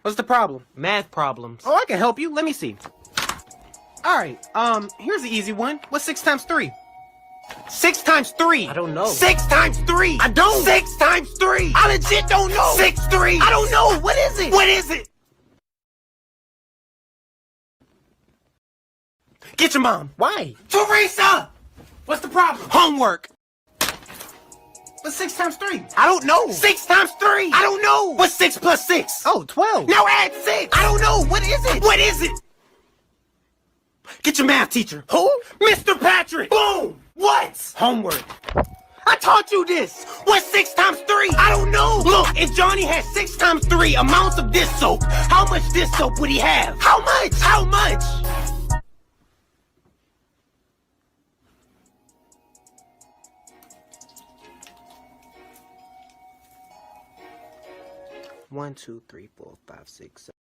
What's the problem? Math problems. Oh, I can help you. Let me see. Alright, here's the easy one. What's 6 times 3? 6 times 3. I don't know. 6 times 3. I don't. 6 times 3. I legit don't know. 6, 3. I don't know. What is it? What is it? Get your mom. Why? Teresa! What's the problem? Homework. What's 6 times 3? I don't know. 6 times 3. I don't know. What's 6 plus 6? Oh, 12. Now add 6. I don't know. What is it? What is it? Get your math teacher. Who? Mr. Patrick. Boom. What? Homework. I taught you this. What's 6 times 3? I don't know. Look, if Johnny had 6 times 3 amounts of this soap, how much this soap would he have? How much? How much? One, two, three, four, five, six, seven.